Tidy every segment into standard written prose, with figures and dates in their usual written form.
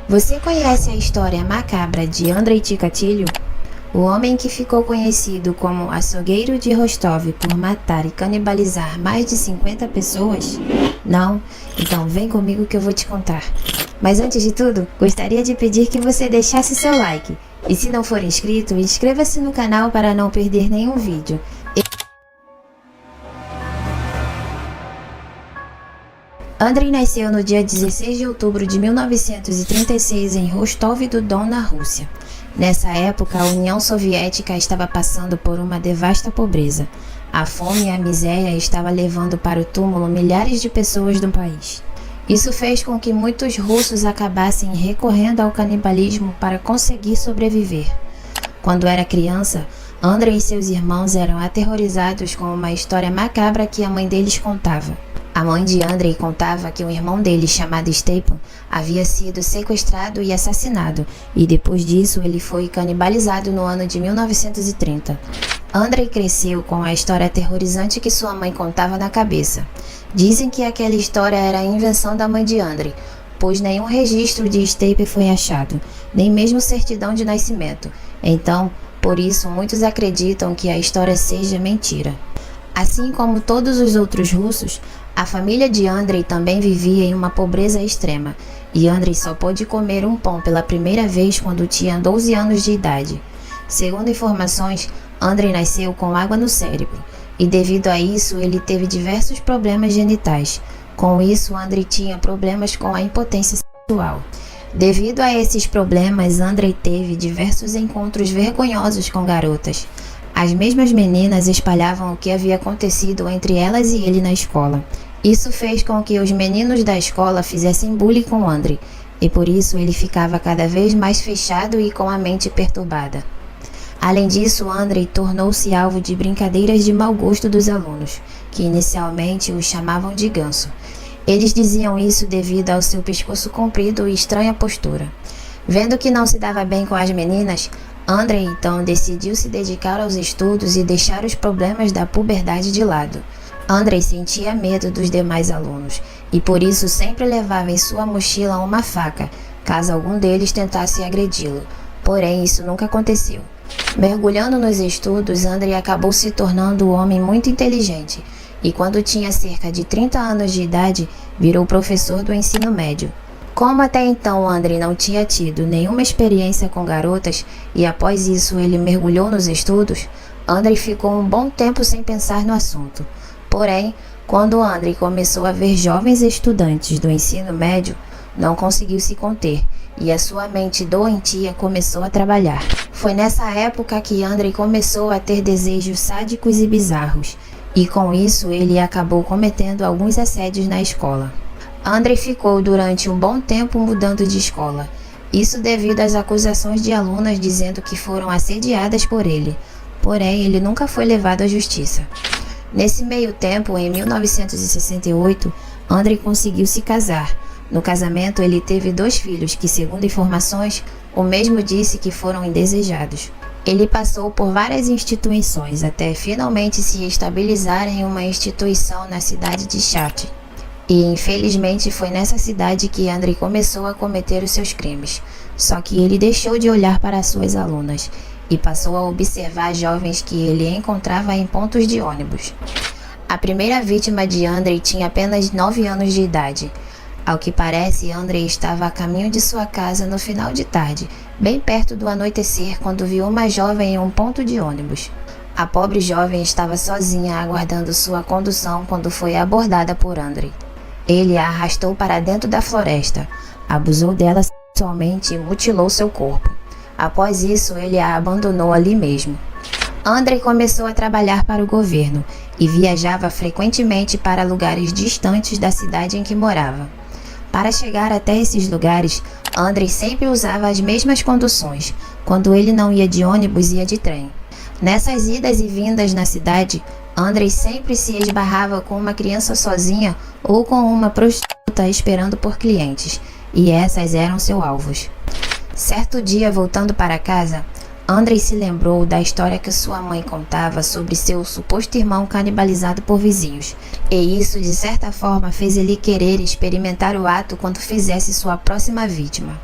Você conhece a história macabra de Andrei Chikatilo? O homem que ficou conhecido como açougueiro de Rostov por matar e canibalizar mais de 50 pessoas? Não? Então vem comigo que eu vou te contar. Mas antes de tudo, gostaria de pedir que você deixasse seu like. E se não for inscrito, inscreva-se no canal para não perder nenhum vídeo. Andrei nasceu no dia 16 de outubro de 1936 em Rostov-do-Don, na Rússia. Nessa época, a União Soviética estava passando por uma devasta pobreza. A fome e a miséria estavam levando para o túmulo milhares de pessoas do país. Isso fez com que muitos russos acabassem recorrendo ao canibalismo para conseguir sobreviver. Quando era criança, Andrei e seus irmãos eram aterrorizados com uma história macabra que a mãe deles contava. A mãe de Andrei contava que um irmão dele, chamado Stepan, havia sido sequestrado e assassinado, e depois disso ele foi canibalizado no ano de 1930. Andrei cresceu com a história aterrorizante que sua mãe contava na cabeça. Dizem que aquela história era a invenção da mãe de Andrei, pois nenhum registro de Stepan foi achado, nem mesmo certidão de nascimento. Então, por isso, muitos acreditam que a história seja mentira. Assim como todos os outros russos, a família de Andrei também vivia em uma pobreza extrema, e Andrei só pôde comer um pão pela primeira vez quando tinha 12 anos de idade. Segundo informações, Andrei nasceu com água no cérebro, e devido a isso ele teve diversos problemas genitais. Com isso, Andrei tinha problemas com a impotência sexual. Devido a esses problemas, Andrei teve diversos encontros vergonhosos com garotas. As mesmas meninas espalhavam o que havia acontecido entre elas e ele na escola. Isso fez com que os meninos da escola fizessem bullying com Andrei, e por isso ele ficava cada vez mais fechado e com a mente perturbada. Além disso, Andrei tornou-se alvo de brincadeiras de mau gosto dos alunos, que inicialmente o chamavam de ganso. Eles diziam isso devido ao seu pescoço comprido e estranha postura. Vendo que não se dava bem com as meninas, Andrei então decidiu se dedicar aos estudos e deixar os problemas da puberdade de lado. Andrei sentia medo dos demais alunos e por isso sempre levava em sua mochila uma faca, caso algum deles tentasse agredi-lo. Porém, isso nunca aconteceu. Mergulhando nos estudos, Andrei acabou se tornando um homem muito inteligente e quando tinha cerca de 30 anos de idade, virou professor do ensino médio. Como até então Andrei não tinha tido nenhuma experiência com garotas e após isso ele mergulhou nos estudos, Andrei ficou um bom tempo sem pensar no assunto. Porém, quando Andrei começou a ver jovens estudantes do ensino médio, não conseguiu se conter e a sua mente doentia começou a trabalhar. Foi nessa época que Andrei começou a ter desejos sádicos e bizarros e com isso ele acabou cometendo alguns assédios na escola. Andrei ficou durante um bom tempo mudando de escola, isso devido às acusações de alunas dizendo que foram assediadas por ele, porém ele nunca foi levado à justiça. Nesse meio tempo, em 1968, Andrei conseguiu se casar. No casamento ele teve 2 filhos que, segundo informações, o mesmo disse que foram indesejados. Ele passou por várias instituições até finalmente se estabilizar em uma instituição na cidade de Chat. E infelizmente foi nessa cidade que Andrei começou a cometer os seus crimes. Só que ele deixou de olhar para suas alunas e passou a observar jovens que ele encontrava em pontos de ônibus. A primeira vítima de Andrei tinha apenas 9 anos de idade. Ao que parece, Andrei estava a caminho de sua casa no final de tarde, bem perto do anoitecer, quando viu uma jovem em um ponto de ônibus. A pobre jovem estava sozinha aguardando sua condução quando foi abordada por Andrei. Ele a arrastou para dentro da floresta, abusou dela sexualmente e mutilou seu corpo. Após isso, ele a abandonou ali mesmo. Andrei começou a trabalhar para o governo e viajava frequentemente para lugares distantes da cidade em que morava. Para chegar até esses lugares, Andrei sempre usava as mesmas conduções. Quando ele não ia de ônibus, ia de trem. Nessas idas e vindas na cidade, Andrei sempre se esbarrava com uma criança sozinha ou com uma prostituta esperando por clientes, e essas eram seus alvos. Certo dia, voltando para casa, Andrei se lembrou da história que sua mãe contava sobre seu suposto irmão canibalizado por vizinhos, e isso de certa forma fez ele querer experimentar o ato quando fizesse sua próxima vítima.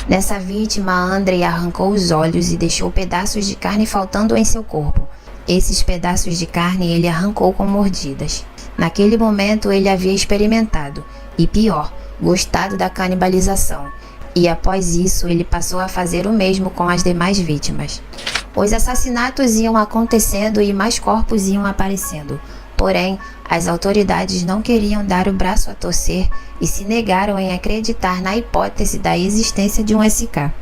Nessa vítima, Andrei arrancou os olhos e deixou pedaços de carne faltando em seu corpo. Esses pedaços de carne ele arrancou com mordidas. Naquele momento ele havia experimentado, e pior, gostado da canibalização. E após isso ele passou a fazer o mesmo com as demais vítimas. Os assassinatos iam acontecendo e mais corpos iam aparecendo. Porém, as autoridades não queriam dar o braço a torcer e se negaram em acreditar na hipótese da existência de um SK.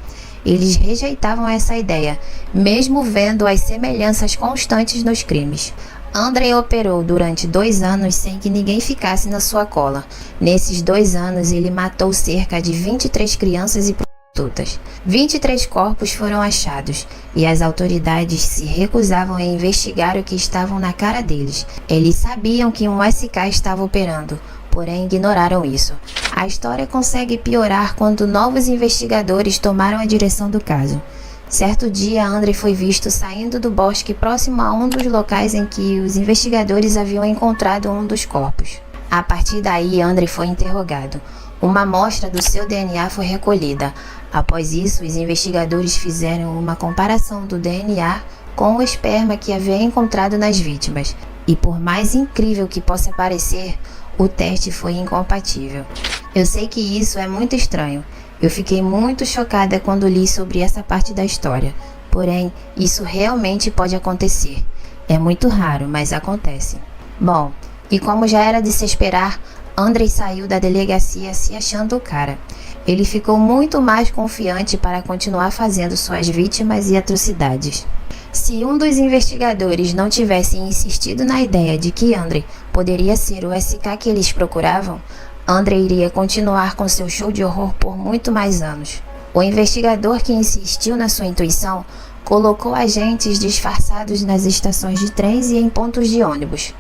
Eles rejeitavam essa ideia, mesmo vendo as semelhanças constantes nos crimes. Andrei operou durante 2 anos sem que ninguém ficasse na sua cola. Nesses 2 anos, ele matou cerca de 23 crianças e prostitutas. 23 corpos foram achados, e as autoridades se recusavam a investigar o que estavam na cara deles. Eles sabiam que um SK estava operando, porém ignoraram isso. A história consegue piorar quando novos investigadores tomaram a direção do caso. Certo dia, Andrei foi visto saindo do bosque próximo a um dos locais em que os investigadores haviam encontrado um dos corpos. A partir daí, Andrei foi interrogado. Uma amostra do seu DNA foi recolhida. Após isso, os investigadores fizeram uma comparação do DNA com o esperma que havia encontrado nas vítimas. E por mais incrível que possa parecer, o teste foi incompatível. Eu sei que isso é muito estranho. Eu fiquei muito chocada quando li sobre essa parte da história. Porém, isso realmente pode acontecer. É muito raro, mas acontece. Bom, e como já era de se esperar, Andrei saiu da delegacia se achando o cara. Ele ficou muito mais confiante para continuar fazendo suas vítimas e atrocidades. Se um dos investigadores não tivesse insistido na ideia de que Andrei poderia ser o SK que eles procuravam, Andrei iria continuar com seu show de horror por muito mais anos. O investigador que insistiu na sua intuição colocou agentes disfarçados nas estações de trens e em pontos de ônibus.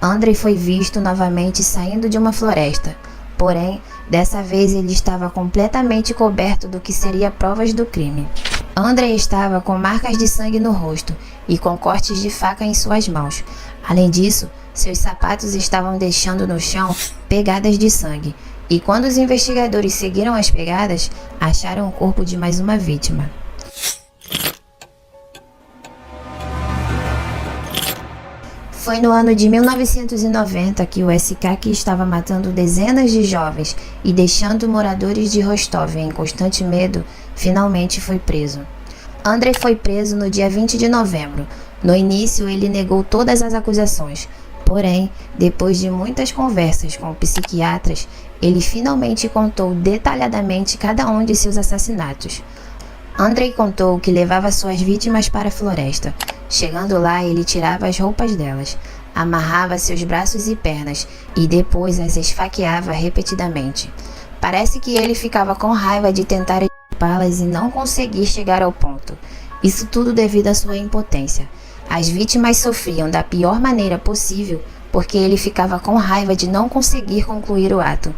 Andrei foi visto novamente saindo de uma floresta. Porém, dessa vez ele estava completamente coberto do que seria provas do crime. Andrei estava com marcas de sangue no rosto e com cortes de faca em suas mãos. Além disso, seus sapatos estavam deixando no chão pegadas de sangue. E quando os investigadores seguiram as pegadas, acharam o corpo de mais uma vítima. Foi no ano de 1990 que o SK, que estava matando dezenas de jovens e deixando moradores de Rostov em constante medo, finalmente foi preso. Andrei foi preso no dia 20 de novembro. No início, ele negou todas as acusações. Porém, depois de muitas conversas com psiquiatras, ele finalmente contou detalhadamente cada um de seus assassinatos. Andrei contou que levava suas vítimas para a floresta. Chegando lá, ele tirava as roupas delas, amarrava seus braços e pernas e depois as esfaqueava repetidamente. Parece que ele ficava com raiva de tentar estripá-las e não conseguir chegar ao ponto. Isso tudo devido à sua impotência. As vítimas sofriam da pior maneira possível porque ele ficava com raiva de não conseguir concluir o ato.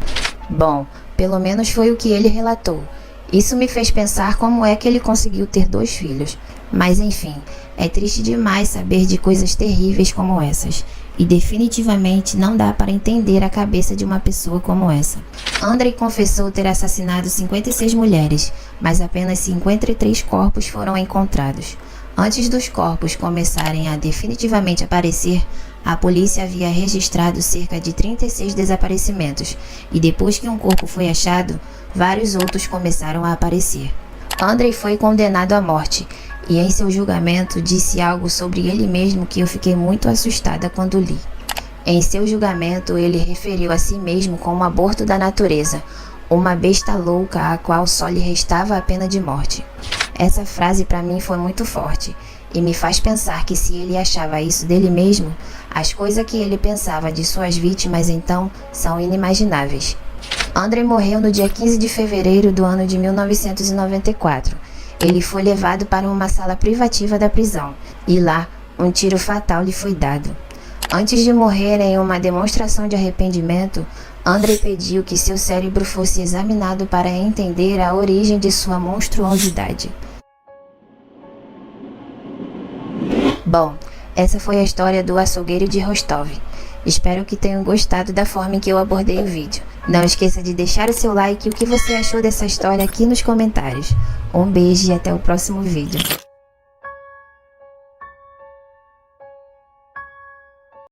Bom, pelo menos foi o que ele relatou. Isso me fez pensar como é que ele conseguiu ter 2 filhos. Mas enfim, é triste demais saber de coisas terríveis como essas. E definitivamente não dá para entender a cabeça de uma pessoa como essa. Andrei confessou ter assassinado 56 mulheres, mas apenas 53 corpos foram encontrados. Antes dos corpos começarem a definitivamente aparecer, a polícia havia registrado cerca de 36 desaparecimentos, e depois que um corpo foi achado, vários outros começaram a aparecer. Andrei foi condenado à morte, e em seu julgamento disse algo sobre ele mesmo que eu fiquei muito assustada quando li. Em seu julgamento, ele referiu a si mesmo como um aborto da natureza, uma besta louca a qual só lhe restava a pena de morte. Essa frase para mim foi muito forte e me faz pensar que se ele achava isso dele mesmo, as coisas que ele pensava de suas vítimas então são inimagináveis. Andrei morreu no dia 15 de fevereiro do ano de 1994. Ele foi levado para uma sala privativa da prisão e lá um tiro fatal lhe foi dado. Antes de morrer em uma demonstração de arrependimento, Andrei pediu que seu cérebro fosse examinado para entender a origem de sua monstruosidade. Bom, essa foi a história do açougueiro de Rostov. Espero que tenham gostado da forma em que eu abordei o vídeo. Não esqueça de deixar o seu like e o que você achou dessa história aqui nos comentários. Um beijo e até o próximo vídeo.